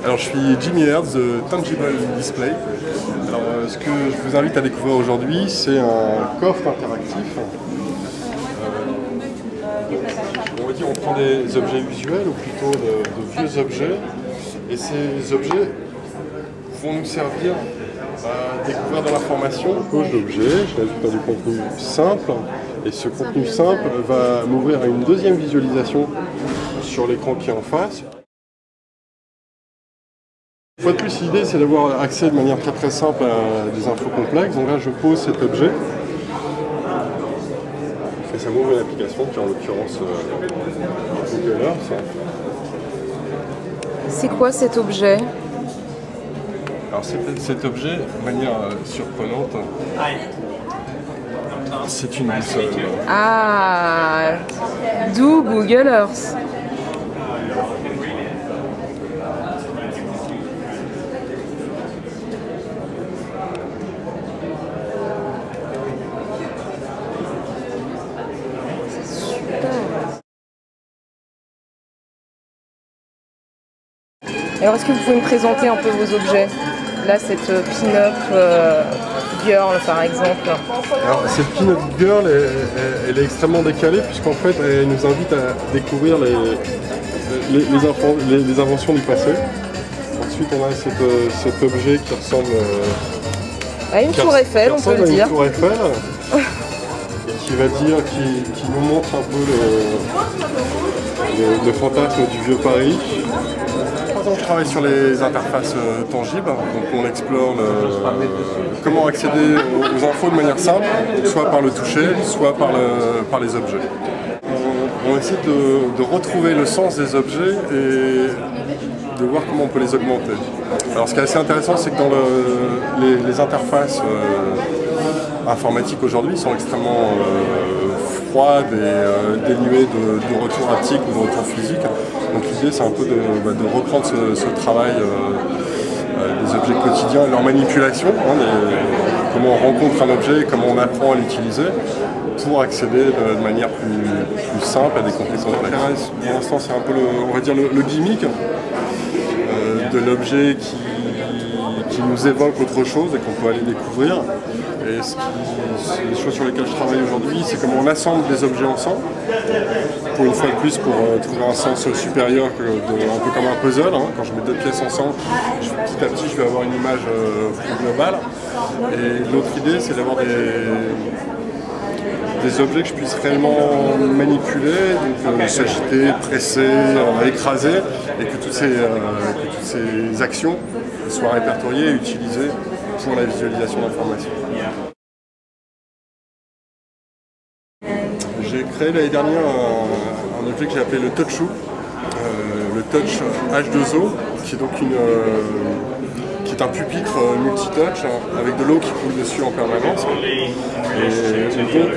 Alors je suis Jimmy Hertz de Tangible Display. Alors ce que je vous invite à découvrir aujourd'hui, c'est un coffre interactif. On va dire on prend des objets visuels ou plutôt de vieux objets, et ces objets vont nous servir à découvrir de l'information. Gauche d'objet, je l'ajoute à du contenu simple, et ce contenu simple va m'ouvrir à une deuxième visualisation sur l'écran qui est en face. Une fois de plus, l'idée c'est d'avoir accès de manière très simple à des infos complexes. Donc là je pose cet objet et ça m'ouvre une application qui est en l'occurrence Google Earth. C'est quoi cet objet? Alors cet objet, de manière surprenante, c'est une boussole. Ah, d'où Google Earth. Alors, est-ce que vous pouvez me présenter un peu vos objets? Là, cette pin-up girl, par exemple. Alors, cette pin-up girl, elle est extrêmement décalée, puisqu'en fait, elle nous invite à découvrir les inventions du passé. Ensuite, on a cet objet qui ressemble à une tour Eiffel, on peut le dire. Une tour Eiffel, et qui nous montre un peu le fantasme du vieux Paris. On travaille sur les interfaces tangibles, donc on explore comment accéder aux infos de manière simple, soit par le toucher, soit par les objets. On essaie de retrouver le sens des objets et de voir comment on peut les augmenter. Alors ce qui est assez intéressant, c'est que dans les interfaces informatiques aujourd'hui sont extrêmement froides et dénuées de retour haptique ou de retour physique. Donc l'idée c'est un peu de reprendre ce travail des objets quotidiens et leur manipulation, comment on rencontre un objet, comment on apprend à l'utiliser pour accéder de manière plus simple à des compétences. Pour l'instant c'est un peu on va dire le gimmick de l'objet qui nous évoque autre chose et qu'on peut aller découvrir. Et les choses sur lesquelles je travaille aujourd'hui, c'est comment on assemble des objets ensemble, pour une fois de plus, pour trouver un sens supérieur, un peu comme un puzzle. Quand je mets deux pièces ensemble, petit à petit, je vais avoir une image plus globale. Et l'autre idée, c'est d'avoir des objets que je puisse réellement manipuler, donc s'agiter, presser, écraser, et que toutes ces actions soient répertoriées et utilisées pour la visualisation d'informations. J'ai créé l'année dernière un objet que j'ai appelé le Touch, le Touch H2O, qui est donc un pupitre multitouch avec de l'eau qui coule dessus en permanence. Et donc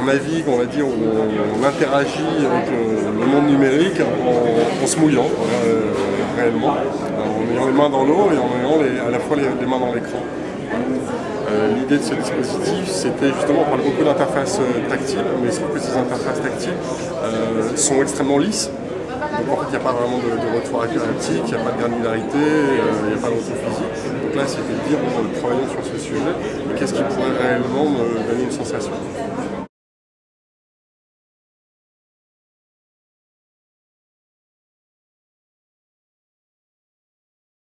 on navigue, on va dire, on interagit avec le monde numérique en se mouillant réellement, en ayant les mains dans l'eau et en ayant à la fois les mains dans l'écran. L'idée de ce dispositif, c'était justement, on parle beaucoup d'interfaces tactiles, mais il se trouve que ces interfaces tactiles sont extrêmement lisses. Donc en fait, il n'y a pas vraiment de retour haptique, il n'y a pas de granularité, il n'y a pas de retour physique. Donc là, c'était de dire, bon, travaillons sur ce sujet, qu'est-ce qui pourrait réellement me donner une sensation.